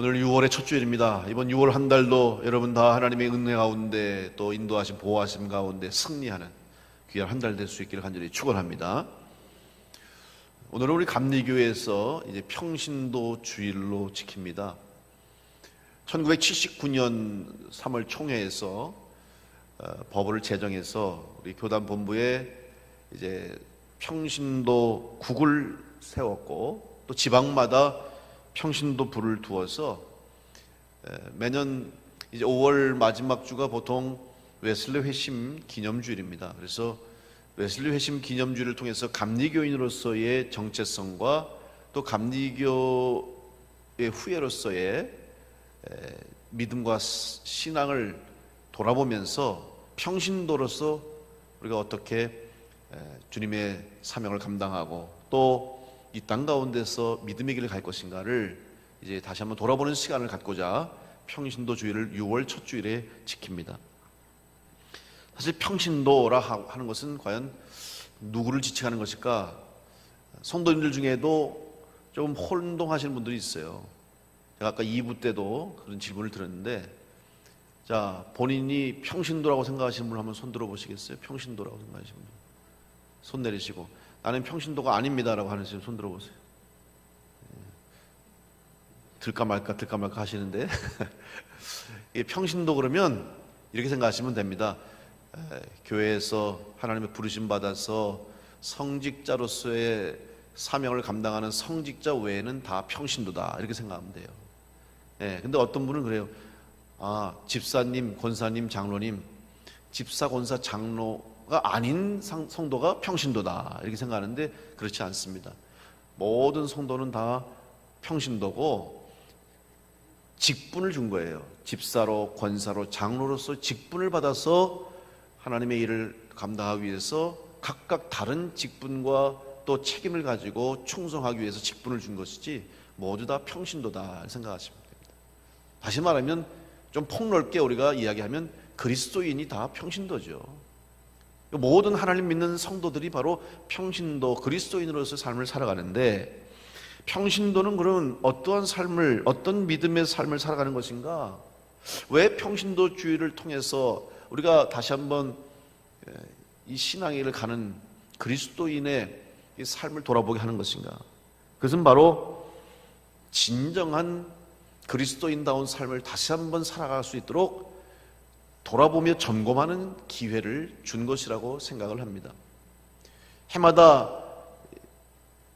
오늘 6월의 첫 주일입니다. 이번 6월 한 달도 여러분 다 하나님의 은혜 가운데 또 인도하심 보호하심 가운데 승리하는 귀한 한 달 될 수 있기를 간절히 축원합니다. 오늘은 우리 감리교회에서 이제 평신도 주일로 지킵니다. 1979년 3월 총회에서 법을 제정해서 우리 교단 본부에 이제 평신도 국을 세웠고 또 지방마다 평신도 부를 두어서 매년 이제 5월 마지막 주가 보통 웨슬리 회심 기념주일입니다. 그래서 웨슬리 회심 기념주일을 통해서 감리교인으로서의 정체성과 또 감리교의 후예로서의 믿음과 신앙을 돌아보면서 평신도로서 우리가 어떻게 주님의 사명을 감당하고 또 이 땅 가운데서 믿음의 길을 갈 것인가를 이제 다시 한번 돌아보는 시간을 갖고자 평신도 주일을 6월 첫 주일에 지킵니다. 사실 평신도라 하는 것은 과연 누구를 지칭하는 것일까? 성도님들 중에도 조금 혼동하시는 분들이 있어요. 제가 아까 2부 때도 그런 질문을 드렸는데, 자, 본인이 평신도라고 생각하시는 분 한번 손 들어보시겠어요? 평신도라고 생각하시는 분 손 내리시고, 나는 평신도가 아닙니다라고 하는 분손 들어보세요. 들까 말까 하시는데 평신도 그러면 이렇게 생각하시면 됩니다. 교회에서 하나님의 부르심 받아서 성직자로서의 사명을 감당하는 성직자 외에는 다 평신도다, 이렇게 생각하면 돼요. 근데 어떤 분은 그래요. 집사님, 권사님, 장로님, 집사, 권사, 장로가 아닌 성도가 평신도다, 이렇게 생각하는데 그렇지 않습니다. 모든 성도는 다 평신도고 직분을 준 거예요. 집사로, 권사로, 장로로서 직분을 받아서 하나님의 일을 감당하기 위해서 각각 다른 직분과 또 책임을 가지고 충성하기 위해서 직분을 준 것이지 모두 다 평신도다 생각하시면 됩니다. 다시 말하면 좀 폭넓게 우리가 이야기하면 그리스도인이 다 평신도죠. 모든 하나님 믿는 성도들이 바로 평신도, 그리스도인으로서 삶을 살아가는데, 평신도는 그럼 어떠한 삶을, 어떤 믿음의 삶을 살아가는 것인가? 왜 평신도 주의를 통해서 우리가 다시 한번 이 신앙의 길을 가는 그리스도인의 이 삶을 돌아보게 하는 것인가? 그것은 바로 진정한 그리스도인다운 삶을 다시 한번 살아갈 수 있도록 돌아보며 점검하는 기회를 준 것이라고 생각을 합니다. 해마다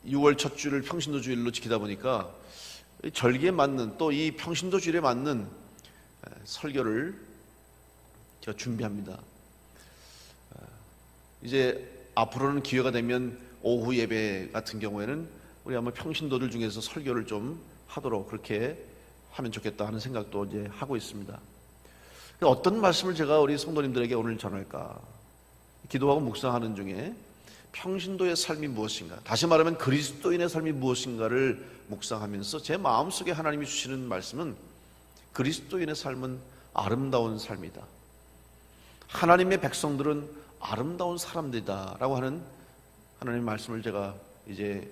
6월 첫 주를 평신도 주일로 지키다 보니까 절기에 맞는, 또 이 평신도 주일에 맞는 설교를 제가 준비합니다. 이제 앞으로는 기회가 되면 오후 예배 같은 경우에는 우리 아마 평신도들 중에서 설교를 좀 하도록 그렇게 하면 좋겠다 하는 생각도 이제 하고 있습니다. 어떤 말씀을 제가 우리 성도님들에게 오늘 전할까? 기도하고 묵상하는 중에 평신도의 삶이 무엇인가, 다시 말하면 그리스도인의 삶이 무엇인가를 묵상하면서 제 마음속에 하나님이 주시는 말씀은 그리스도인의 삶은 아름다운 삶이다, 하나님의 백성들은 아름다운 사람들이다 라고 하는 하나님의 말씀을 제가 이제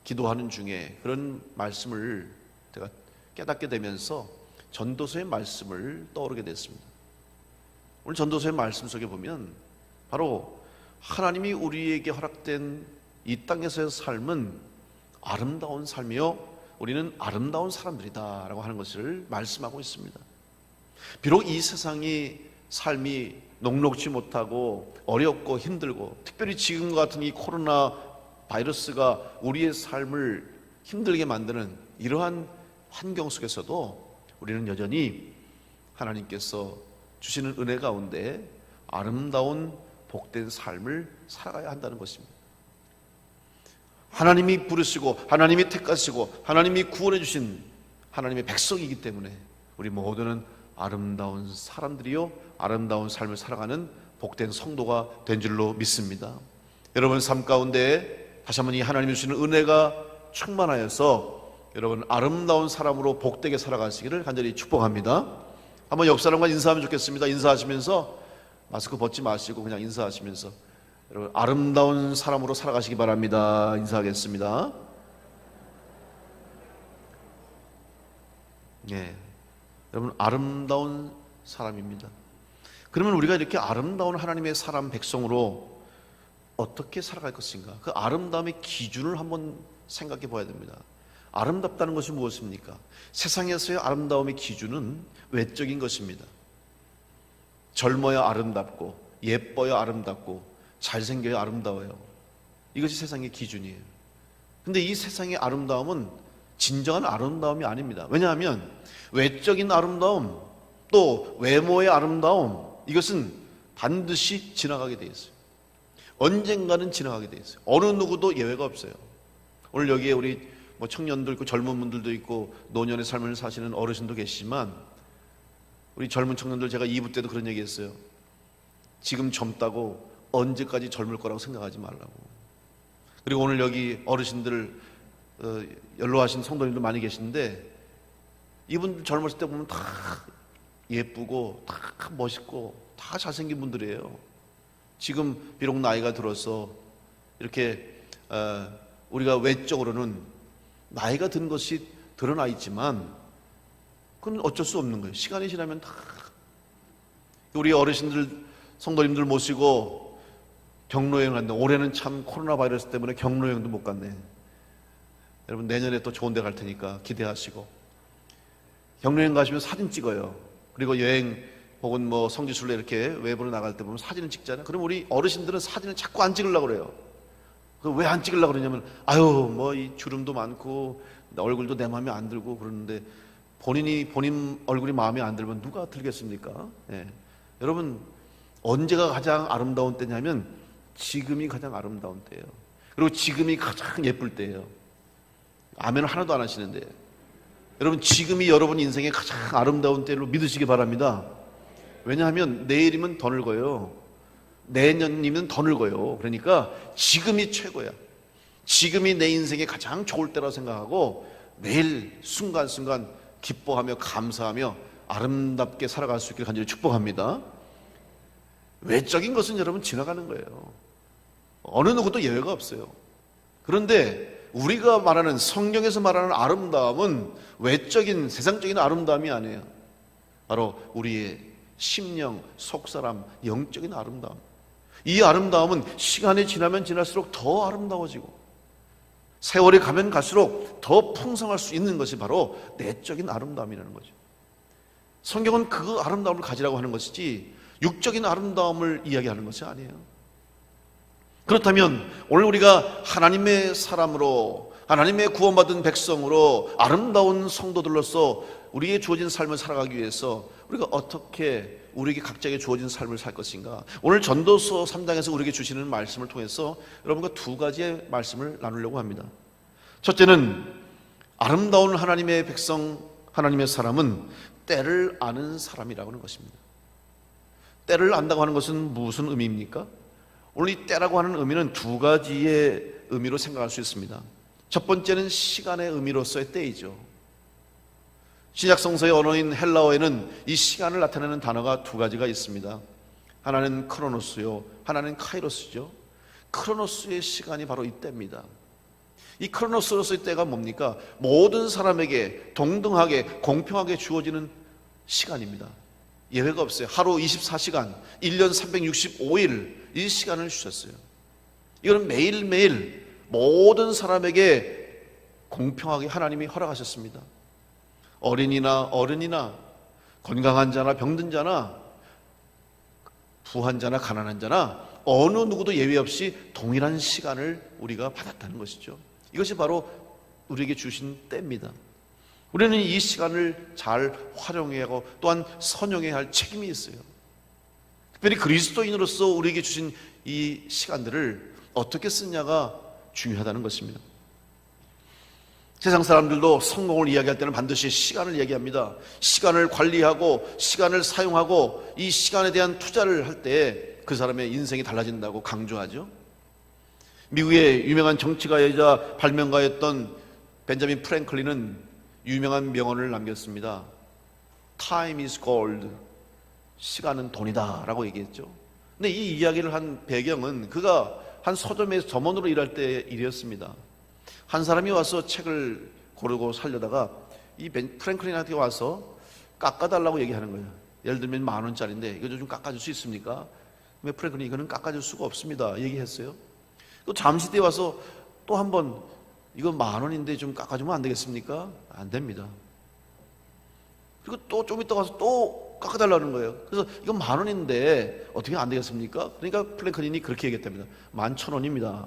기도하는 중에 그런 말씀을 제가 깨닫게 되면서 전도서의 말씀을 떠오르게 됐습니다. 오늘 전도서의 말씀 속에 보면 바로 하나님이 우리에게 허락된 이 땅에서의 삶은 아름다운 삶이요, 우리는 아름다운 사람들이다 라고 하는 것을 말씀하고 있습니다. 비록 이 세상이 삶이 녹록지 못하고 어렵고 힘들고, 특별히 지금과 같은 이 코로나 바이러스가 우리의 삶을 힘들게 만드는 이러한 환경 속에서도 우리는 여전히 하나님께서 주시는 은혜 가운데 아름다운 복된 삶을 살아가야 한다는 것입니다. 하나님이 부르시고 하나님이 택하시고 하나님이 구원해 주신 하나님의 백성이기 때문에 우리 모두는 아름다운 사람들이요, 아름다운 삶을 살아가는 복된 성도가 된 줄로 믿습니다. 여러분 삶 가운데 다시 한번 이 하나님이 주시는 은혜가 충만하여서 여러분 아름다운 사람으로 복되게 살아가시기를 간절히 축복합니다. 한번 옆 사람과 인사하면 좋겠습니다. 인사하시면서 마스크 벗지 마시고 그냥 인사하시면서 여러분 아름다운 사람으로 살아가시기 바랍니다. 인사하겠습니다. 예, 여러분 아름다운 사람입니다. 그러면 우리가 이렇게 아름다운 하나님의 사람 백성으로 어떻게 살아갈 것인가? 그 아름다움의 기준을 한번 생각해 봐야 됩니다. 아름답다는 것이 무엇입니까? 세상에서의 아름다움의 기준은 외적인 것입니다. 젊어야 아름답고, 예뻐야 아름답고, 잘생겨야 아름다워요. 이것이 세상의 기준이에요. 근데 이 세상의 아름다움은 진정한 아름다움이 아닙니다. 왜냐하면 외적인 아름다움, 또 외모의 아름다움, 이것은 반드시 지나가게 돼 있어요. 언젠가는 지나가게 돼 있어요. 어느 누구도 예외가 없어요. 오늘 여기에 우리 청년도 있고 젊은 분들도 있고 노년의 삶을 사시는 어르신도 계시지만, 우리 젊은 청년들, 제가 2부 때도 그런 얘기 했어요. 지금 젊다고 언제까지 젊을 거라고 생각하지 말라고. 그리고 오늘 여기 어르신들 연로하신 성도님들 많이 계신데, 이분들 젊었을 때 보면 다 예쁘고 다 멋있고 다 잘생긴 분들이에요. 지금 비록 나이가 들어서 이렇게 우리가 외적으로는 나이가 든 것이 드러나 있지만 그건 어쩔 수 없는 거예요. 시간이 지나면 다. 우리 어르신들 성도님들 모시고 경로여행 갔는데, 올해는 참 코로나 바이러스 때문에 경로여행도 못 갔네. 여러분 내년에 또 좋은 데 갈 테니까 기대하시고, 경로여행 가시면 사진 찍어요. 그리고 여행 혹은 성지순례 이렇게 외부로 나갈 때 보면 사진을 찍잖아요. 그럼 우리 어르신들은 사진을 자꾸 안 찍으려고 그래요. 왜 안 찍으려고 그러냐면, 이 주름도 많고 얼굴도 내 마음에 안 들고 그러는데, 본인 얼굴이 마음에 안 들면 누가 들겠습니까? 예. 여러분, 언제가 가장 아름다운 때냐면 지금이 가장 아름다운 때예요. 그리고 지금이 가장 예쁠 때예요. 아멘을 하나도 안 하시는데, 여러분 지금이 여러분 인생의 가장 아름다운 때로 믿으시기 바랍니다. 왜냐하면 내일이면 더 늙어요. 내년이면 더 늙어요. 그러니까 지금이 최고야. 지금이 내 인생의 가장 좋을 때라고 생각하고 매일 순간순간 기뻐하며 감사하며 아름답게 살아갈 수 있기를 간절히 축복합니다. 외적인 것은 여러분 지나가는 거예요. 어느 누구도 예외가 없어요. 그런데 우리가 말하는, 성경에서 말하는 아름다움은 외적인 세상적인 아름다움이 아니에요. 바로 우리의 심령, 속사람, 영적인 아름다움. 이 아름다움은 시간이 지나면 지날수록 더 아름다워지고, 세월이 가면 갈수록 더 풍성할 수 있는 것이 바로 내적인 아름다움이라는 거죠. 성경은 그 아름다움을 가지라고 하는 것이지 육적인 아름다움을 이야기하는 것이 아니에요. 그렇다면 오늘 우리가 하나님의 사람으로, 하나님의 구원받은 백성으로, 아름다운 성도들로서 우리에게 주어진 삶을 살아가기 위해서 우리가 어떻게 우리에게 각자에게 주어진 삶을 살 것인가? 오늘 전도서 3장에서 우리에게 주시는 말씀을 통해서 여러분과 두 가지의 말씀을 나누려고 합니다. 첫째는, 아름다운 하나님의 백성, 하나님의 사람은 때를 아는 사람이라고 하는 것입니다. 때를 안다고 하는 것은 무슨 의미입니까? 오늘 이 때라고 하는 의미는 두 가지의 의미로 생각할 수 있습니다. 첫 번째는 시간의 의미로서의 때이죠. 신약성서의 언어인 헬라어에는 이 시간을 나타내는 단어가 두 가지가 있습니다. 하나는 크로노스요, 하나는 카이로스죠. 크로노스의 시간이 바로 이때입니다. 이 크로노스로서의 때가 뭡니까? 모든 사람에게 동등하게 공평하게 주어지는 시간입니다. 예외가 없어요. 하루 24시간, 1년 365일 이 시간을 주셨어요. 이거는 매일매일 모든 사람에게 공평하게 하나님이 허락하셨습니다. 어린이나 어른이나, 건강한 자나 병든 자나, 부한 자나 가난한 자나, 어느 누구도 예외 없이 동일한 시간을 우리가 받았다는 것이죠. 이것이 바로 우리에게 주신 때입니다. 우리는 이 시간을 잘 활용해야 하고 또한 선용해야 할 책임이 있어요. 특별히 그리스도인으로서 우리에게 주신 이 시간들을 어떻게 쓰냐가 중요하다는 것입니다. 세상 사람들도 성공을 이야기할 때는 반드시 시간을 얘기합니다. 시간을 관리하고 시간을 사용하고 이 시간에 대한 투자를 할 때 그 사람의 인생이 달라진다고 강조하죠. 미국의 유명한 정치가이자 발명가였던 벤자민 프랭클린은 유명한 명언을 남겼습니다. Time is gold. 시간은 돈이다 라고 얘기했죠. 근데 이 이야기를 한 배경은 그가 한 서점에서 점원으로 일할 때 일이었습니다. 한 사람이 와서 책을 고르고 살려다가 이 프랭클린한테 와서 깎아달라고 얘기하는 거예요. 예를 들면 10,000원짜리인데 이거 좀 깎아줄 수 있습니까? 왜 프랭클린 이거는 깎아줄 수가 없습니다 얘기했어요. 또 잠시 뒤에 와서 또 한번 이거 10,000원인데 좀 깎아주면 안 되겠습니까? 안 됩니다. 그리고 또 좀 이따 가서 또 깎아달라는 거예요. 그래서 이거 10,000원인데 어떻게 안 되겠습니까? 그러니까 프랭클린이 그렇게 얘기했답니다. 11,000원입니다.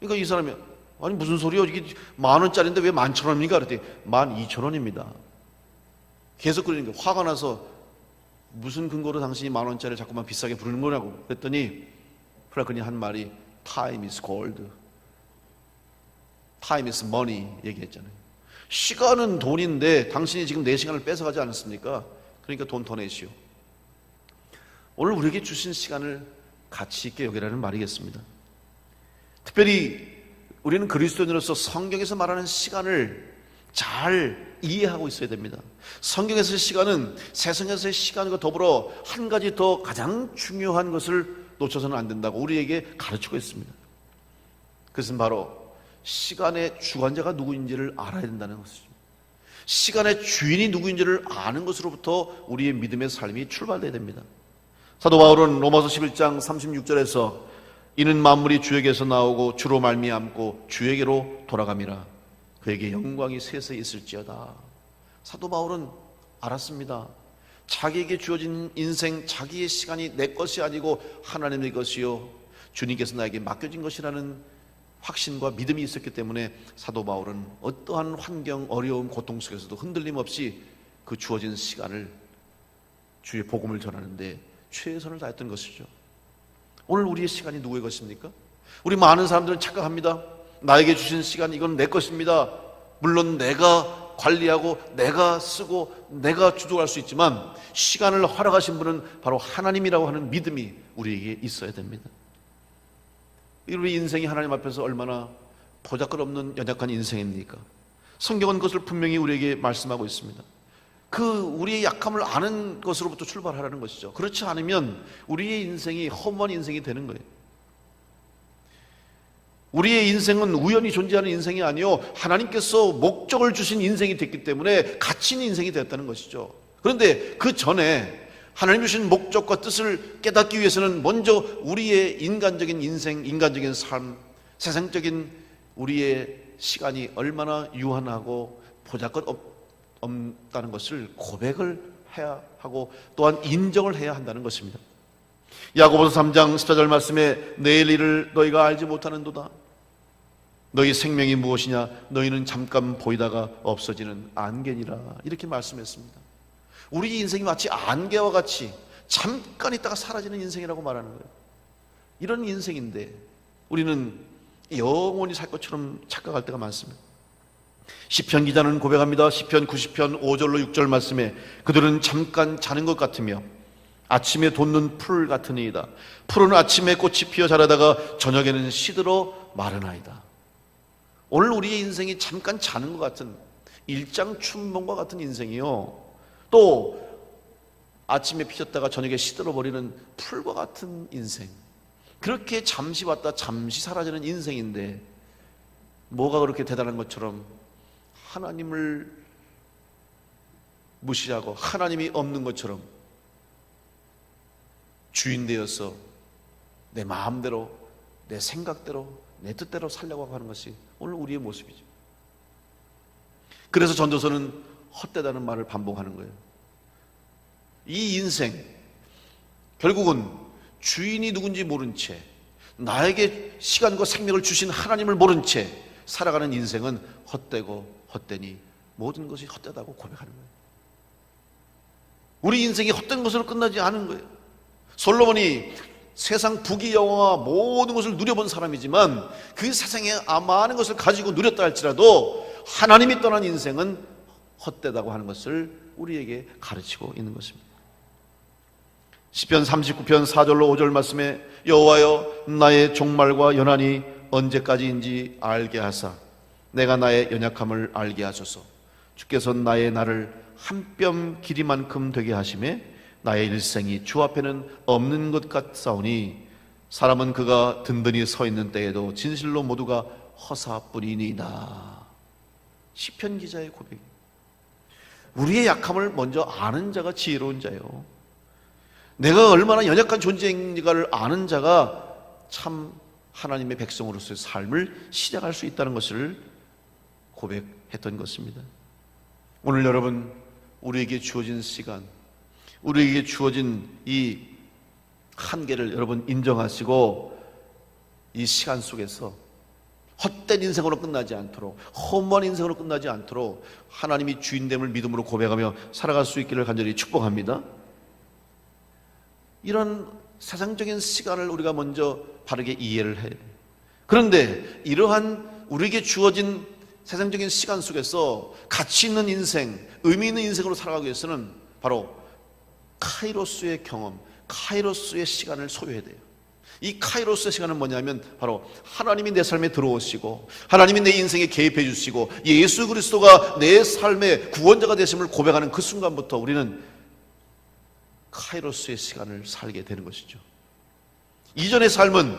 그러니까 이 사람이 아니 무슨 소리요? 이게 10,000원짜리인데 왜 11,000원입니까? 그랬더니 12,000원입니다. 계속 그러니까 화가 나서 무슨 근거로 당신이 10,000원짜리를 자꾸만 비싸게 부르는 거냐고 그랬더니 프랭클린이 한 말이 Time is gold. Time is money 얘기했잖아요. 시간은 돈인데 당신이 지금 내 시간을 뺏어가지 않았습니까? 그러니까 돈 더 내시오. 오늘 우리에게 주신 시간을 가치 있게 여기라는 말이겠습니다. 특별히 우리는 그리스도인으로서 성경에서 말하는 시간을 잘 이해하고 있어야 됩니다. 성경에서의 시간은 세상에서의 시간과 더불어 한 가지 더 가장 중요한 것을 놓쳐서는 안 된다고 우리에게 가르치고 있습니다. 그것은 바로 시간의 주관자가 누구인지를 알아야 된다는 것이죠. 시간의 주인이 누구인지를 아는 것으로부터 우리의 믿음의 삶이 출발돼야 됩니다. 사도 바울은 로마서 11장 36절에서 이는 만물이 주에게서 나오고 주로 말미암고 주에게로 돌아감이라 그에게 영광이 세세히 있을지어다. 사도 바울은 알았습니다. 자기에게 주어진 인생, 자기의 시간이 내 것이 아니고 하나님의 것이요 주님께서 나에게 맡겨진 것이라는 확신과 믿음이 있었기 때문에 사도 바울은 어떠한 환경, 어려움, 고통 속에서도 흔들림 없이 그 주어진 시간을 주의 복음을 전하는데 최선을 다했던 것이죠. 오늘 우리의 시간이 누구의 것입니까? 우리 많은 사람들은 착각합니다. 나에게 주신 시간 이건 내 것입니다. 물론 내가 관리하고 내가 쓰고 내가 주도할 수 있지만 시간을 허락하신 분은 바로 하나님이라고 하는 믿음이 우리에게 있어야 됩니다. 우리 인생이 하나님 앞에서 얼마나 보잘것없는 연약한 인생입니까? 성경은 그것을 분명히 우리에게 말씀하고 있습니다. 그 우리의 약함을 아는 것으로부터 출발하라는 것이죠. 그렇지 않으면 우리의 인생이 허무한 인생이 되는 거예요. 우리의 인생은 우연히 존재하는 인생이 아니요 하나님께서 목적을 주신 인생이 됐기 때문에 가치 있는 인생이 되었다는 것이죠. 그런데 그 전에 하나님 주신 목적과 뜻을 깨닫기 위해서는 먼저 우리의 인간적인 인생, 인간적인 삶, 세상적인 우리의 시간이 얼마나 유한하고 보잘것없다는 것을 고백을 해야 하고 또한 인정을 해야 한다는 것입니다. 야고보서 3장 14절 말씀에 내일 일을 너희가 알지 못하는도다. 너희 생명이 무엇이냐? 너희는 잠깐 보이다가 없어지는 안개니라. 이렇게 말씀했습니다. 우리 인생이 마치 안개와 같이 잠깐 있다가 사라지는 인생이라고 말하는 거예요. 이런 인생인데 우리는 영원히 살 것처럼 착각할 때가 많습니다. 시편 기자는 고백합니다. 시편 90편 5절로 6절 말씀에 그들은 잠깐 자는 것 같으며 아침에 돋는 풀 같으니이다. 풀은 아침에 꽃이 피어 자라다가 저녁에는 시들어 마르나이다. 오늘 우리의 인생이 잠깐 자는 것 같은 일장춘몽과 같은 인생이요, 또 아침에 피었다가 저녁에 시들어버리는 풀과 같은 인생, 그렇게 잠시 왔다 잠시 사라지는 인생인데 뭐가 그렇게 대단한 것처럼 하나님을 무시하고 하나님이 없는 것처럼 주인 되어서 내 마음대로 내 생각대로 내 뜻대로 살려고 하는 것이 오늘 우리의 모습이죠. 그래서 전도서는 헛되다는 말을 반복하는 거예요. 이 인생 결국은 주인이 누군지 모른 채 나에게 시간과 생명을 주신 하나님을 모른 채 살아가는 인생은 헛되고 헛되니 모든 것이 헛되다고 고백하는 거예요. 우리 인생이 헛된 것으로 끝나지 않은 거예요. 솔로몬이 세상 부귀영화 모든 것을 누려본 사람이지만 그 세상에 많은 것을 가지고 누렸다 할지라도 하나님이 떠난 인생은 헛되다고 하는 것을 우리에게 가르치고 있는 것입니다. 시편 39편 4절로 5절 말씀에 여호와여 나의 종말과 연한이 언제까지인지 알게 하사 내가 나의 연약함을 알게 하소서. 주께서 나의 날을 한 뼘 길이만큼 되게 하심에 나의 일생이 주 앞에는 없는 것 같사오니 사람은 그가 든든히 서 있는 때에도 진실로 모두가 허사뿐이니이다. 시편 기자의 고백. 우리의 약함을 먼저 아는 자가 지혜로운 자요. 내가 얼마나 연약한 존재인가를 아는 자가 참 하나님의 백성으로서의 삶을 시작할 수 있다는 것을 고백했던 것입니다. 오늘 여러분, 우리에게 주어진 시간, 우리에게 주어진 이 한계를 여러분 인정하시고 이 시간 속에서 헛된 인생으로 끝나지 않도록, 허무한 인생으로 끝나지 않도록 하나님이 주인됨을 믿음으로 고백하며 살아갈 수 있기를 간절히 축복합니다. 이런 세상적인 시간을 우리가 먼저 바르게 이해를 해야 돼요. 그런데 이러한 우리에게 주어진 세상적인 시간 속에서 가치 있는 인생, 의미 있는 인생으로 살아가기 위해서는 바로 카이로스의 경험, 카이로스의 시간을 소유해야 돼요. 이 카이로스의 시간은 뭐냐면 바로 하나님이 내 삶에 들어오시고 하나님이 내 인생에 개입해 주시고 예수 그리스도가 내 삶의 구원자가 되심을 고백하는 그 순간부터 우리는 카이로스의 시간을 살게 되는 것이죠. 이전의 삶은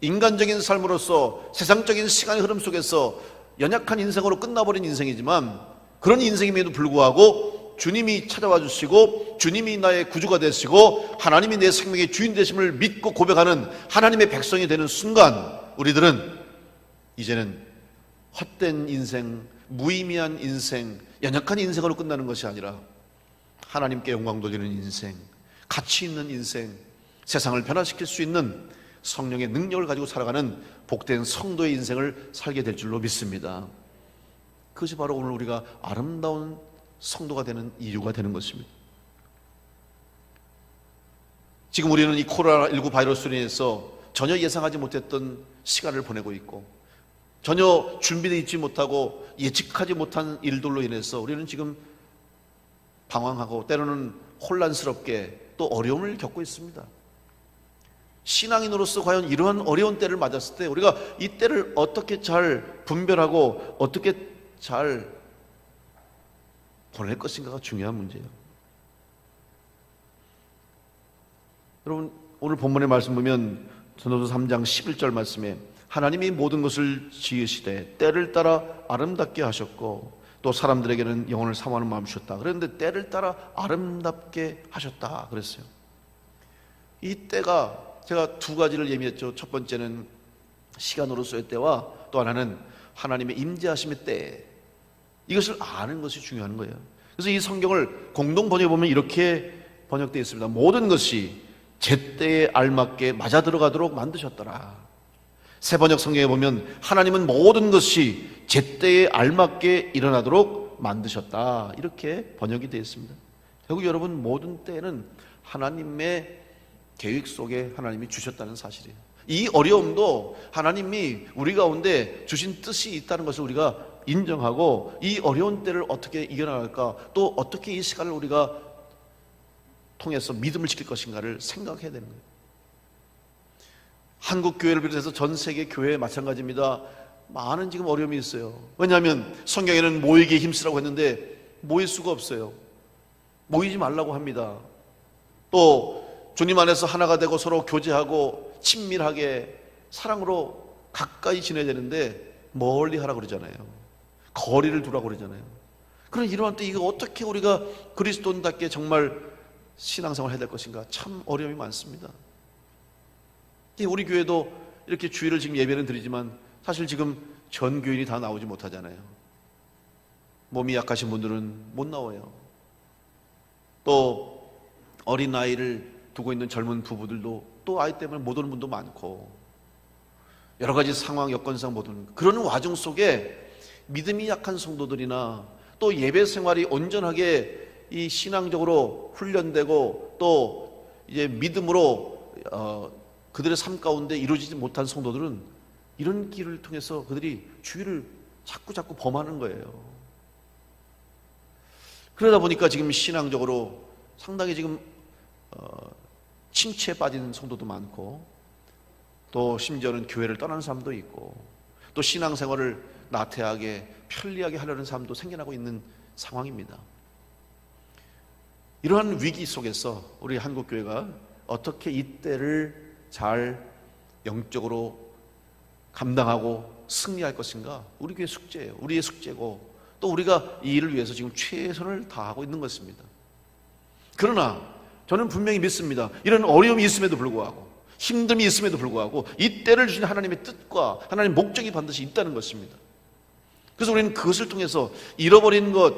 인간적인 삶으로서 세상적인 시간의 흐름 속에서 연약한 인생으로 끝나버린 인생이지만, 그런 인생임에도 불구하고 주님이 찾아와 주시고 주님이 나의 구주가 되시고 하나님이 내 생명의 주인 되심을 믿고 고백하는 하나님의 백성이 되는 순간, 우리들은 이제는 헛된 인생, 무의미한 인생, 연약한 인생으로 끝나는 것이 아니라 하나님께 영광 돌리는 인생, 가치 있는 인생, 세상을 변화시킬 수 있는 성령의 능력을 가지고 살아가는 복된 성도의 인생을 살게 될 줄로 믿습니다. 그것이 바로 오늘 우리가 아름다운 성도가 되는 이유가 되는 것입니다. 지금 우리는 이 코로나19 바이러스로 인해서 전혀 예상하지 못했던 시간을 보내고 있고, 전혀 준비되어 있지 못하고 예측하지 못한 일들로 인해서 우리는 지금 방황하고 때로는 혼란스럽게 또 어려움을 겪고 있습니다. 신앙인으로서 과연 이러한 어려운 때를 맞았을 때 우리가 이 때를 어떻게 잘 분별하고 어떻게 잘 보낼 것인가가 중요한 문제예요. 여러분, 오늘 본문의 말씀 보면 전도서 3장 11절 말씀에 하나님이 모든 것을 지으시되 때를 따라 아름답게 하셨고 또 사람들에게는 영혼을 사모하는 마음을 주셨다. 그런데 때를 따라 아름답게 하셨다 그랬어요. 이 때가 제가 두 가지를 예미했죠. 첫 번째는 시간으로서의 때와 또 하나는 하나님의 임재하심의 때, 이것을 아는 것이 중요한 거예요. 그래서 이 성경을 공동 번역해 보면 이렇게 번역되어 있습니다. 모든 것이 제때에 알맞게 맞아 들어가도록 만드셨더라. 새 번역 성경에 보면 하나님은 모든 것이 제때에 알맞게 일어나도록 만드셨다, 이렇게 번역이 되어 있습니다. 결국 여러분, 모든 때는 하나님의 계획 속에 하나님이 주셨다는 사실이에요. 이 어려움도 하나님이 우리 가운데 주신 뜻이 있다는 것을 우리가 인정하고 이 어려운 때를 어떻게 이겨나갈까, 또 어떻게 이 시간을 우리가 통해서 믿음을 지킬 것인가를 생각해야 되는 거예요. 한국 교회를 비롯해서 전 세계 교회 마찬가지입니다. 많은 지금 어려움이 있어요. 왜냐하면 성경에는 모이기에 힘쓰라고 했는데 모일 수가 없어요. 모이지 말라고 합니다. 또 주님 안에서 하나가 되고 서로 교제하고 친밀하게 사랑으로 가까이 지내야 되는데 멀리 하라고 그러잖아요. 거리를 두라고 그러잖아요. 그런 이러한 때 이거 어떻게 우리가 그리스도인답게 정말 신앙생활을 해야 될 것인가, 참 어려움이 많습니다. 우리 교회도 이렇게 주일을 지금 예배는 드리지만 사실 지금 전 교인이 다 나오지 못하잖아요. 몸이 약하신 분들은 못 나와요. 또 어린 아이를 두고 있는 젊은 부부들도 또 아이 때문에 못 오는 분도 많고, 여러 가지 상황 여건상 못 오는, 그런 와중 속에 믿음이 약한 성도들이나 또 예배 생활이 온전하게 이 신앙적으로 훈련되고 또 이제 믿음으로 그들의 삶 가운데 이루어지지 못한 성도들은 이런 길을 통해서 그들이 주의를 자꾸 범하는 거예요. 그러다 보니까 지금 신앙적으로 상당히 지금 침체에 빠진 성도도 많고, 또 심지어는 교회를 떠나는 사람도 있고, 또 신앙생활을 나태하게 편리하게 하려는 사람도 생겨나고 있는 상황입니다. 이러한 위기 속에서 우리 한국교회가 어떻게 이 때를 잘 영적으로 감당하고 승리할 것인가, 우리 교회 숙제예요. 우리의 숙제고 또 우리가 이 일을 위해서 지금 최선을 다하고 있는 것입니다. 그러나 저는 분명히 믿습니다. 이런 어려움이 있음에도 불구하고, 힘듦이 있음에도 불구하고 이 때를 주신 하나님의 뜻과 하나님의 목적이 반드시 있다는 것입니다. 그래서 우리는 그것을 통해서 잃어버린 것,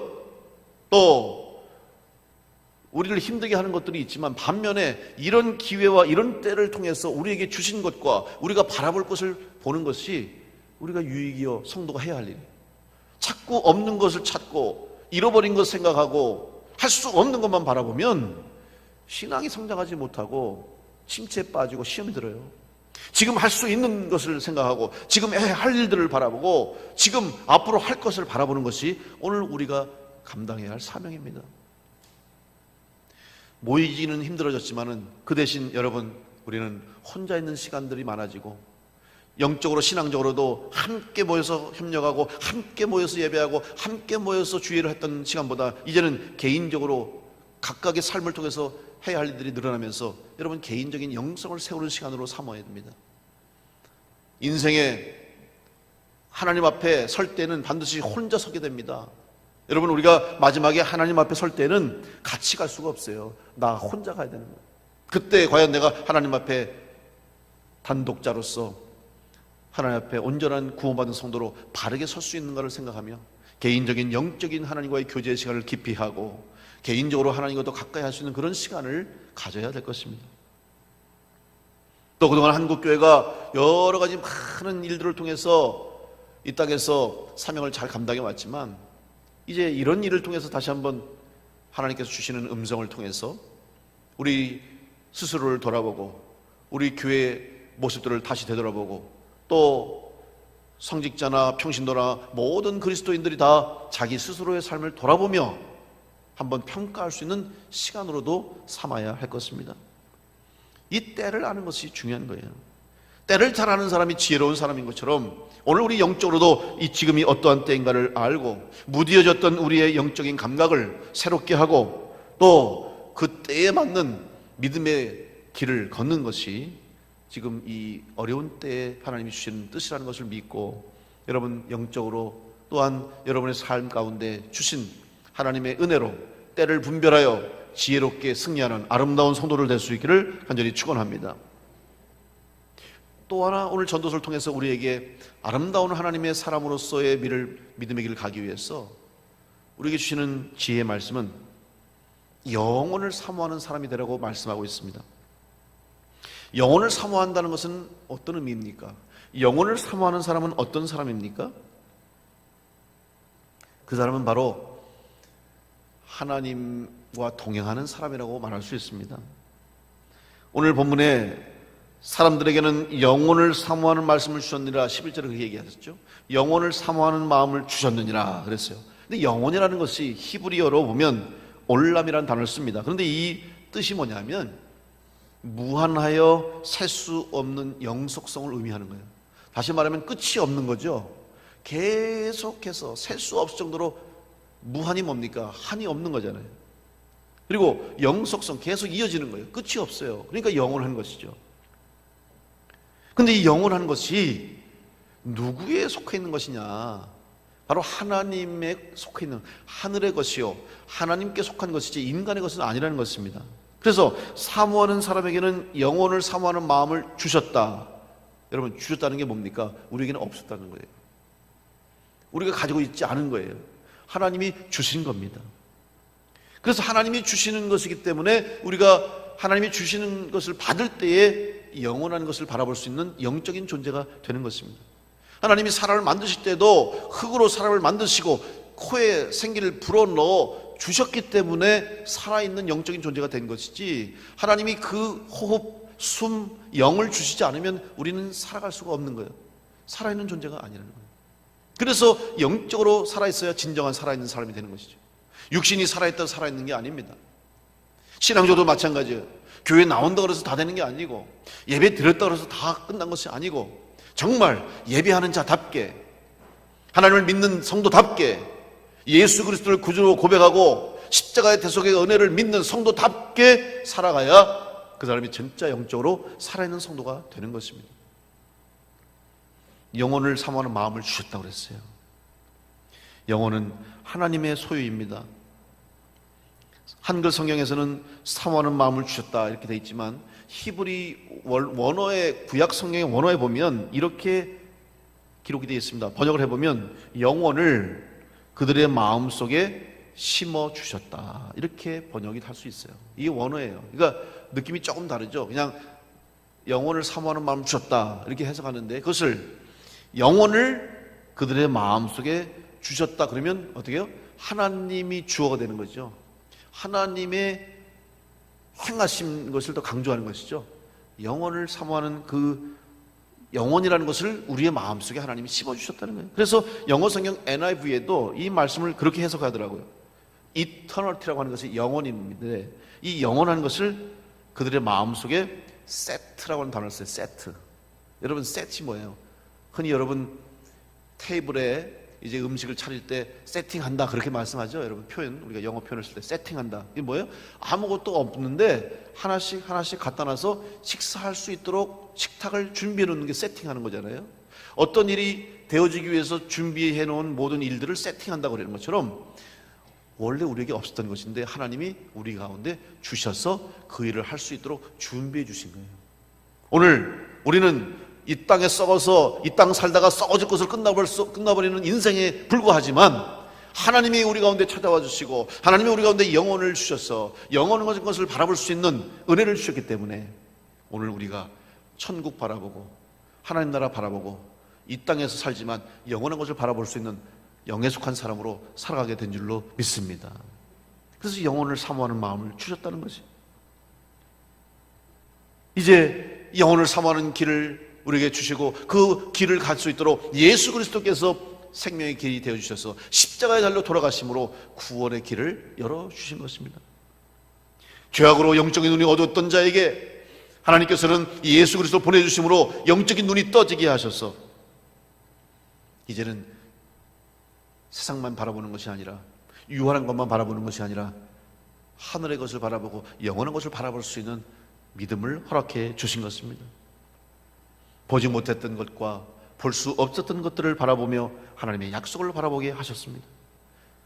또 우리를 힘들게 하는 것들이 있지만 반면에 이런 기회와 이런 때를 통해서 우리에게 주신 것과 우리가 바라볼 것을 보는 것이 우리가 유익이요 성도가 해야 할 일이에요. 자꾸 없는 것을 찾고 잃어버린 것 생각하고 할 수 없는 것만 바라보면 신앙이 성장하지 못하고 침체에 빠지고 시험이 들어요. 지금 할 수 있는 것을 생각하고 지금 할 일들을 바라보고 지금 앞으로 할 것을 바라보는 것이 오늘 우리가 감당해야 할 사명입니다. 모이기는 힘들어졌지만은 그 대신 여러분, 우리는 혼자 있는 시간들이 많아지고 영적으로 신앙적으로도 함께 모여서 협력하고 함께 모여서 예배하고 함께 모여서 주의를 했던 시간보다 이제는 개인적으로 각각의 삶을 통해서 해야 할 일들이 늘어나면서 여러분 개인적인 영성을 세우는 시간으로 삼아야 됩니다. 인생에 하나님 앞에 설 때는 반드시 혼자 서게 됩니다. 여러분, 우리가 마지막에 하나님 앞에 설 때는 같이 갈 수가 없어요. 나 혼자 가야 되는 거예요. 그때 과연 내가 하나님 앞에 단독자로서 하나님 앞에 온전한 구원받은 성도로 바르게 설 수 있는가를 생각하며 개인적인 영적인 하나님과의 교제의 시간을 깊이 하고 개인적으로 하나님과 더 가까이 할 수 있는 그런 시간을 가져야 될 것입니다. 또 그동안 한국교회가 여러 가지 많은 일들을 통해서 이 땅에서 사명을 잘 감당해 왔지만 이제 이런 일을 통해서 다시 한번 하나님께서 주시는 음성을 통해서 우리 스스로를 돌아보고 우리 교회의 모습들을 다시 되돌아보고 또 성직자나 평신도나 모든 그리스도인들이 다 자기 스스로의 삶을 돌아보며 한번 평가할 수 있는 시간으로도 삼아야 할 것입니다. 이 때를 아는 것이 중요한 거예요. 때를 잘 아는 사람이 지혜로운 사람인 것처럼 오늘 우리 영적으로도 이 지금이 어떠한 때인가를 알고 무뎌졌던 우리의 영적인 감각을 새롭게 하고 또 그 때에 맞는 믿음의 길을 걷는 것이 지금 이 어려운 때에 하나님이 주시는 뜻이라는 것을 믿고 여러분 영적으로 또한 여러분의 삶 가운데 주신 하나님의 은혜로 때를 분별하여 지혜롭게 승리하는 아름다운 성도를 될 수 있기를 간절히 축원합니다. 또 하나 오늘 전도서를 통해서 우리에게 아름다운 하나님의 사람으로서의 믿음의 길을 가기 위해서 우리에게 주시는 지혜의 말씀은 영혼을 사모하는 사람이 되라고 말씀하고 있습니다. 영혼을 사모한다는 것은 어떤 의미입니까? 영혼을 사모하는 사람은 어떤 사람입니까? 그 사람은 바로 하나님과 동행하는 사람이라고 말할 수 있습니다. 오늘 본문에 사람들에게는 영혼을 사모하는 말씀을 주셨느니라 11절에 그렇게 얘기하셨죠. 영혼을 사모하는 마음을 주셨느니라 그랬어요. 근데 영혼이라는 것이 히브리어로 보면 올람이라는 단어를 씁니다. 그런데 이 뜻이 뭐냐면 무한하여 셀 수 없는 영속성을 의미하는 거예요. 다시 말하면 끝이 없는 거죠. 계속해서 셀 수 없을 정도로 무한이 뭡니까? 한이 없는 거잖아요. 그리고 영속성 계속 이어지는 거예요. 끝이 없어요. 그러니까 영원한 것이죠. 근데 이 영원한 것이 누구에 속해 있는 것이냐? 바로 하나님에 속해 있는 하늘의 것이요 하나님께 속한 것이지 인간의 것은 아니라는 것입니다. 그래서 사모하는 사람에게는 영혼을 사모하는 마음을 주셨다. 여러분, 주셨다는 게 뭡니까? 우리에게는 없었다는 거예요. 우리가 가지고 있지 않은 거예요. 하나님이 주신 겁니다. 그래서 하나님이 주시는 것이기 때문에 우리가 하나님이 주시는 것을 받을 때에 영원한 것을 바라볼 수 있는 영적인 존재가 되는 것입니다. 하나님이 사람을 만드실 때도 흙으로 사람을 만드시고 코에 생기를 불어넣어 주셨기 때문에 살아있는 영적인 존재가 된 것이지 하나님이 그 호흡, 숨, 영을 주시지 않으면 우리는 살아갈 수가 없는 거예요. 살아있는 존재가 아니라는 거예요. 그래서 영적으로 살아있어야 진정한 살아있는 사람이 되는 것이죠. 육신이 살아있다고 살아있는 게 아닙니다. 신앙적으로도 마찬가지예요. 교회 나온다고 해서 다 되는 게 아니고 예배 드렸다고 해서 다 끝난 것이 아니고 정말 예배하는 자답게 하나님을 믿는 성도답게 예수 그리스도를 구주로 고백하고 십자가의 대속의 은혜를 믿는 성도답게 살아가야 그 사람이 진짜 영적으로 살아있는 성도가 되는 것입니다. 영혼을 사모하는 마음을 주셨다고 그랬어요. 영혼은 하나님의 소유입니다. 한글 성경에서는 사모하는 마음을 주셨다 이렇게 되어 있지만 히브리 원어의 구약 성경의 원어에 보면 이렇게 기록이 되어 있습니다. 번역을 해보면 영혼을 그들의 마음속에 심어 주셨다 이렇게 번역이 할 수 있어요. 이게 원어예요. 그러니까 느낌이 조금 다르죠. 그냥 영혼을 사모하는 마음을 주셨다 이렇게 해석하는데 그것을 영혼을 그들의 마음속에 주셨다 그러면 어떻게 해요? 하나님이 주어가 되는 거죠. 하나님의 행하신 것을 더 강조하는 것이죠. 영혼을 사모하는 그 영혼이라는 것을 우리의 마음속에 하나님이 심어주셨다는 거예요. 그래서 영어 성경 NIV에도 이 말씀을 그렇게 해석하더라고요. Eternity라고 하는 것이 영혼인데 이 영혼하는 것을 그들의 마음속에 set라고 하는 단어를 써요. set. 여러분 set이 뭐예요? 흔히 여러분 테이블에 이제 음식을 차릴 때 세팅한다 그렇게 말씀하죠. 여러분 표현 우리가 영어 표현을 쓸 때 세팅한다 이게 뭐예요? 아무것도 없는데 하나씩 갖다 놔서 식사할 수 있도록 식탁을 준비해 놓는 게 세팅하는 거잖아요. 어떤 일이 되어지기 위해서 준비해 놓은 모든 일들을 세팅한다고 그러는 것처럼 원래 우리에게 없었던 것인데 하나님이 우리 가운데 주셔서 그 일을 할 수 있도록 준비해 주신 거예요. 오늘 우리는 이 땅에 썩어서 이 땅 살다가 썩어질 것을 끝나버리는 인생에 불과하지만 하나님이 우리 가운데 찾아와 주시고 하나님이 우리 가운데 영혼을 주셔서 영원한 것을 바라볼 수 있는 은혜를 주셨기 때문에 오늘 우리가 천국 바라보고 하나님 나라 바라보고 이 땅에서 살지만 영원한 것을 바라볼 수 있는 영에 속한 사람으로 살아가게 된 줄로 믿습니다. 그래서 영혼을 사모하는 마음을 주셨다는 거지. 이제 영혼을 사모하는 길을 우리에게 주시고 그 길을 갈 수 있도록 예수 그리스도께서 생명의 길이 되어주셔서 십자가의 달로 돌아가심으로 구원의 길을 열어주신 것입니다. 죄악으로 영적인 눈이 어두웠던 자에게 하나님께서는 예수 그리스도 보내주심으로 영적인 눈이 떠지게 하셔서 이제는 세상만 바라보는 것이 아니라 유한한 것만 바라보는 것이 아니라 하늘의 것을 바라보고 영원한 것을 바라볼 수 있는 믿음을 허락해 주신 것입니다. 보지 못했던 것과 볼 수 없었던 것들을 바라보며 하나님의 약속을 바라보게 하셨습니다.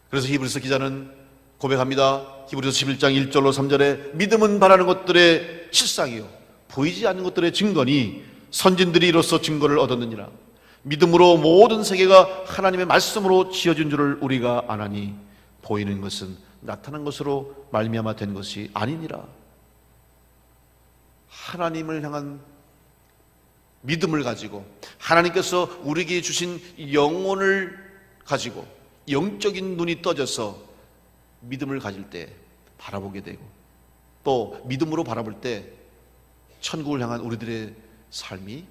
그래서 히브리서 기자는 고백합니다. 히브리서 11장 1절로 3절에 믿음은 바라는 것들의 실상이요 보이지 않는 것들의 증거니 선진들이 이로써 증거를 얻었느니라. 믿음으로 모든 세계가 하나님의 말씀으로 지어진 줄을 우리가 아나니 보이는 것은 나타난 것으로 말미암아 된 것이 아니니라. 하나님을 향한 믿음을 가지고 하나님께서 우리에게 주신 영혼을 가지고 영적인 눈이 떠져서 믿음을 가질 때 바라보게 되고 또 믿음으로 바라볼 때 천국을 향한 우리들의 삶이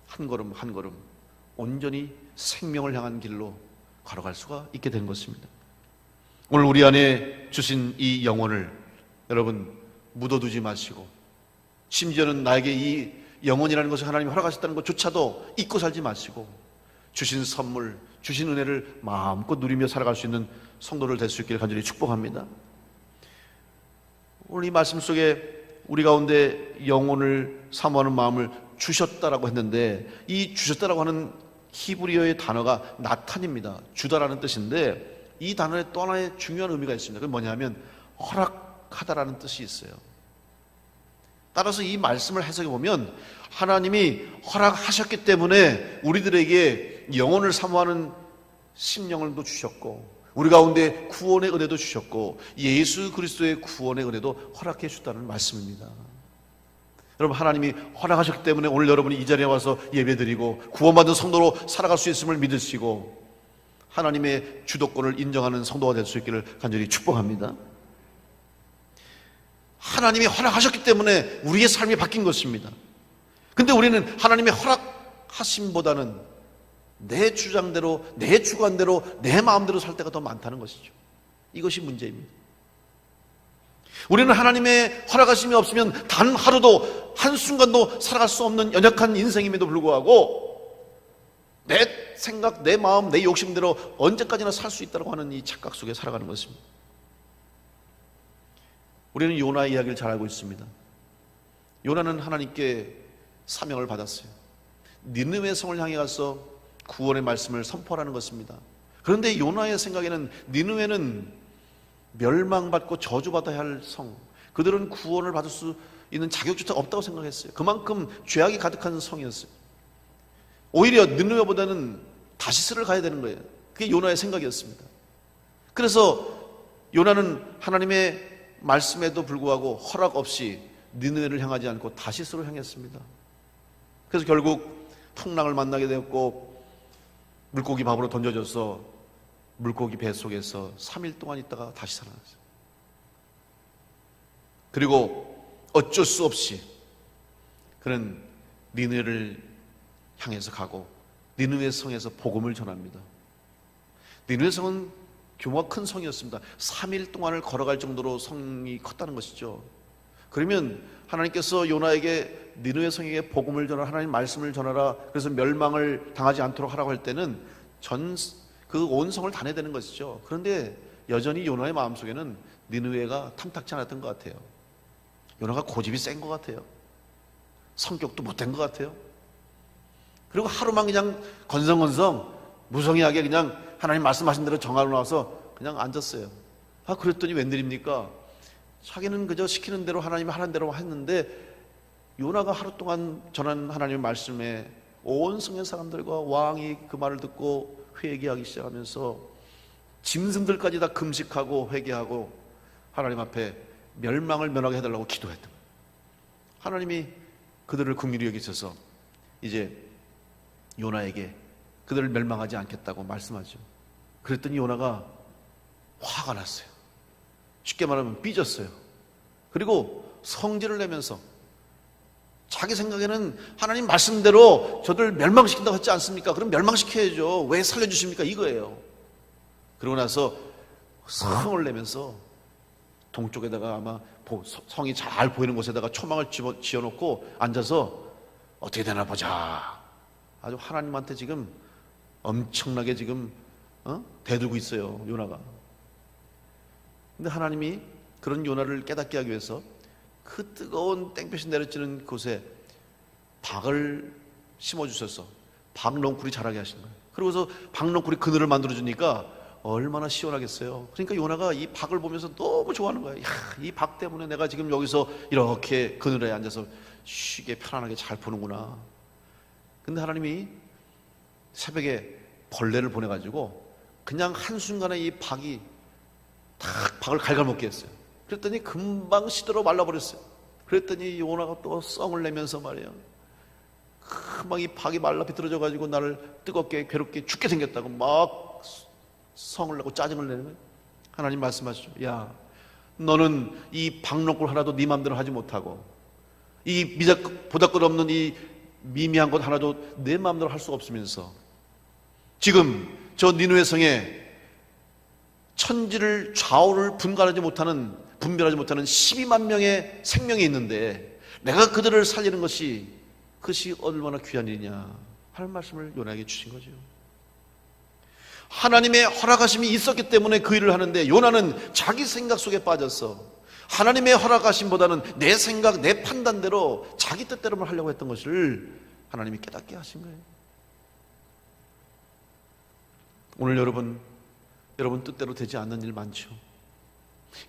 한 걸음 한 걸음 온전히 생명을 향한 길로 걸어갈 수가 있게 된 것입니다. 오늘 우리 안에 주신 이 영혼을 여러분 묻어두지 마시고 심지어는 나에게 이 영혼이라는 것을 하나님이 허락하셨다는 것조차도 잊고 살지 마시고 주신 선물, 주신 은혜를 마음껏 누리며 살아갈 수 있는 성도를 될 수 있기를 간절히 축복합니다. 오늘 이 말씀 속에 우리 가운데 영혼을 사모하는 마음을 주셨다라고 했는데 이 주셨다라고 하는 히브리어의 단어가 나탄입니다. 주다라는 뜻인데 이 단어에 또 하나의 중요한 의미가 있습니다. 그게 뭐냐면 허락하다라는 뜻이 있어요. 따라서 이 말씀을 해석해 보면 하나님이 허락하셨기 때문에 우리들에게 영혼을 사모하는 심령을도 주셨고 우리 가운데 구원의 은혜도 주셨고 예수 그리스도의 구원의 은혜도 허락해 주셨다는 말씀입니다. 여러분 하나님이 허락하셨기 때문에 오늘 여러분이 이 자리에 와서 예배드리고 구원받은 성도로 살아갈 수 있음을 믿으시고 하나님의 주도권을 인정하는 성도가 될 수 있기를 간절히 축복합니다. 하나님이 허락하셨기 때문에 우리의 삶이 바뀐 것입니다. 근데 우리는 하나님의 허락하심보다는 내 주장대로, 내 주관대로, 내 마음대로 살 때가 더 많다는 것이죠. 이것이 문제입니다. 우리는 하나님의 허락하심이 없으면 단 하루도 한순간도 살아갈 수 없는 연약한 인생임에도 불구하고 내 생각, 내 마음, 내 욕심대로 언제까지나 살 수 있다고 하는 이 착각 속에 살아가는 것입니다. 우리는 요나 이야기를 잘 알고 있습니다. 요나는 하나님께 사명을 받았어요. 니느웨 성을 향해 가서 구원의 말씀을 선포하라는 것입니다. 그런데 요나의 생각에는 니느웨는 멸망받고 저주받아야 할 성, 그들은 구원을 받을 수 있는 자격조차 없다고 생각했어요. 그만큼 죄악이 가득한 성이었어요. 오히려 니느웨보다는 다시스를 가야 되는 거예요. 그게 요나의 생각이었습니다. 그래서 요나는 하나님의 말씀에도 불구하고 허락 없이 니느웨를 향하지 않고 다시스로 향했습니다. 그래서 결국 풍랑을 만나게 되었고 물고기 밥으로 던져져서 물고기 배 속에서 3일 동안 있다가 다시 살아났어요. 그리고 어쩔 수 없이 그는 니느웨를 향해서 가고 니느웨 성에서 복음을 전합니다. 니느웨 성은 규모가 큰 성이었습니다. 3일 동안을 걸어갈 정도로 성이 컸다는 것이죠. 그러면 하나님께서 요나에게 니느웨 성에게 복음을 전하라, 하나님 말씀을 전하라, 그래서 멸망을 당하지 않도록 하라고 할 때는 그 온 성을 다 내야 되는 것이죠. 그런데 여전히 요나의 마음속에는 니느웨가 탐탁치 않았던 것 같아요. 요나가 고집이 센 것 같아요. 성격도 못된 것 같아요. 그리고 하루만 그냥 건성건성 무성의하게 그냥 하나님 말씀하신 대로 정하러 나와서 그냥 앉았어요. 그랬더니 웬일입니까? 자기는 그저 시키는 대로 하나님이 하는 대로 했는데 요나가 하루 동안 전한 하나님의 말씀에 온 성의 사람들과 왕이 그 말을 듣고 회개하기 시작하면서 짐승들까지 다 금식하고 회개하고 하나님 앞에 멸망을 면하게 해달라고 기도했던 거예요. 하나님이 그들을 긍휼히 여기셔서 이제 요나에게 그들을 멸망하지 않겠다고 말씀하죠. 그랬더니 요나가 화가 났어요. 쉽게 말하면 삐졌어요. 그리고 성질을 내면서 자기 생각에는 하나님 말씀대로 저들 멸망시킨다고 했지 않습니까? 그럼 멸망시켜야죠. 왜 살려주십니까? 이거예요. 그러고 나서 성을 내면서 동쪽에다가 아마 성이 잘 보이는 곳에다가 초막을 지어놓고 앉아서 어떻게 되나 보자. 아주 하나님한테 지금 엄청나게 지금 대들고 있어요, 요나가. 근데 하나님이 그런 요나를 깨닫게 하기 위해서 그 뜨거운 땡볕이 내려지는 곳에 박을 심어주셔서 박넝쿨이 자라게 하신 거예요. 그러고서 박넝쿨이 그늘을 만들어주니까 얼마나 시원하겠어요. 그러니까 요나가 이 박을 보면서 너무 좋아하는 거예요. 이 박 때문에 내가 지금 여기서 이렇게 그늘에 앉아서 쉬게 편안하게 잘 푸는구나. 근데 하나님이 새벽에 벌레를 보내가지고 그냥 한순간에 이 박이 탁 박을 갉아먹게 했어요. 그랬더니 금방 시들어 말라버렸어요. 그랬더니 요나가 또 썽을 내면서 말이에요. 금방 이 박이 말라 비틀어져가지고 나를 뜨겁게 괴롭게 죽게 생겼다고 막 성을 내고 짜증을 내는 거예요. 하나님 말씀하시죠. 야, 너는 이 박넝쿨 하나도 네 맘대로 하지 못하고 이 보잘것없는 이 미미한 것 하나도 내 맘대로 할 수 없으면서 지금 저 니느웨 성에 천지를 좌우를 분별하지 못하는 12만 명의 생명이 있는데 내가 그들을 살리는 것이 그것이 얼마나 귀한 일이냐 하는 말씀을 요나에게 주신 거죠. 하나님의 허락하심이 있었기 때문에 그 일을 하는데 요나는 자기 생각 속에 빠져서 하나님의 허락하심보다는 내 생각, 내 판단대로 자기 뜻대로만 하려고 했던 것을 하나님이 깨닫게 하신 거예요. 오늘 여러분 뜻대로 되지 않는 일 많죠.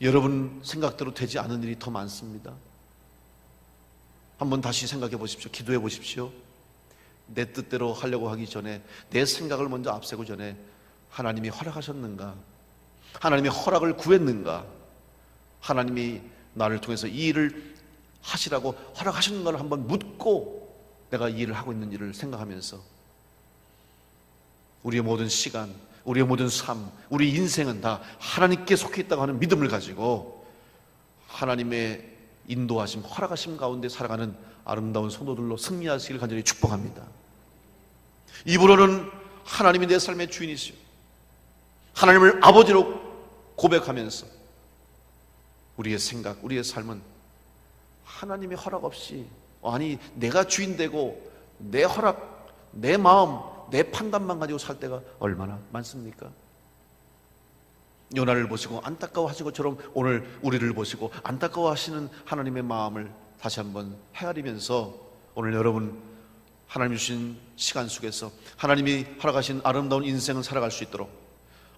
여러분 생각대로 되지 않는 일이 더 많습니다. 한번 다시 생각해 보십시오. 기도해 보십시오. 내 뜻대로 하려고 하기 전에 내 생각을 먼저 앞세고 전에 하나님이 허락하셨는가? 하나님의 허락을 구했는가? 하나님이 나를 통해서 이 일을 하시라고 허락하셨는가를 한번 묻고 내가 이 일을 하고 있는 일을 생각하면서 우리의 모든 시간, 우리의 모든 삶, 우리 인생은 다 하나님께 속해 있다고 하는 믿음을 가지고 하나님의 인도하심, 허락하심 가운데 살아가는 아름다운 성도들로 승리하시길 간절히 축복합니다. 입으로는 하나님이 내 삶의 주인이시오, 하나님을 아버지로 고백하면서 우리의 생각, 우리의 삶은 하나님의 허락 없이, 아니 내가 주인 되고 내 허락, 내 마음, 내 판단만 가지고 살 때가 얼마나 많습니까? 요나를 보시고 안타까워하신 것처럼 오늘 우리를 보시고 안타까워하시는 하나님의 마음을 다시 한번 헤아리면서 오늘 여러분 하나님 주신 시간 속에서 하나님이 허락하신 아름다운 인생을 살아갈 수 있도록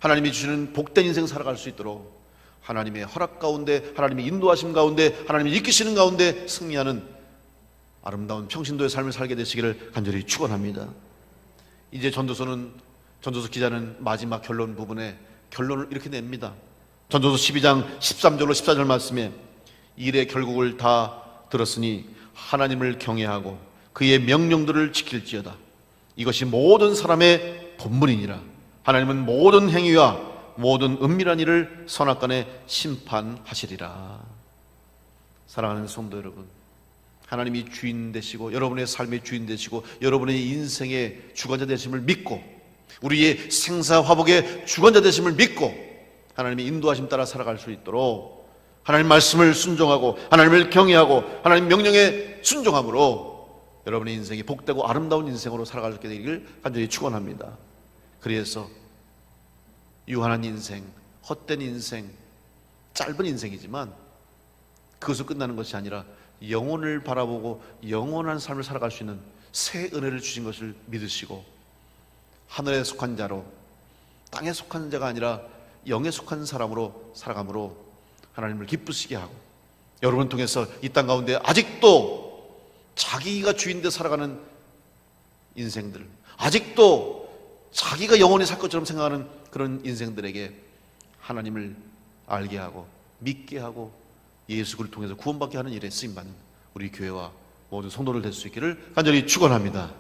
하나님이 주시는 복된 인생 살아갈 수 있도록 하나님의 허락 가운데, 하나님의 인도하심 가운데, 하나님이 이끄시는 가운데 승리하는 아름다운 평신도의 삶을 살게 되시기를 간절히 축원합니다. 이제 전도서 기자는 마지막 결론 부분에 결론을 이렇게 냅니다. 전도서 12장 13절로 14절 말씀에 일의 결국을 다 들었으니 하나님을 경외하고 그의 명령들을 지킬지어다. 이것이 모든 사람의 본분이니라. 하나님은 모든 행위와 모든 은밀한 일을 선악간에 심판하시리라. 사랑하는 성도 여러분, 하나님이 주인 되시고 여러분의 삶의 주인 되시고 여러분의 인생의 주관자 되심을 믿고 우리의 생사화복의 주관자 되심을 믿고 하나님의 인도하심 따라 살아갈 수 있도록 하나님 말씀을 순종하고 하나님을 경외하고 하나님 명령에 순종함으로 여러분의 인생이 복되고 아름다운 인생으로 살아가게 되기를 간절히 축원합니다. 그래서 유한한 인생, 헛된 인생, 짧은 인생이지만 그것을 끝나는 것이 아니라 영혼을 바라보고 영원한 삶을 살아갈 수 있는 새 은혜를 주신 것을 믿으시고 하늘에 속한 자로 땅에 속한 자가 아니라 영에 속한 사람으로 살아감으로 하나님을 기쁘시게 하고 여러분을 통해서 이 땅 가운데 아직도 자기가 주인데 살아가는 인생들, 아직도 자기가 영원히 살 것처럼 생각하는 그런 인생들에게 하나님을 알게 하고 믿게 하고 예수 그리스도를 통해서 구원받게 하는 일에 쓰임받는 우리 교회와 모든 성도들 될 수 있기를 간절히 축원합니다.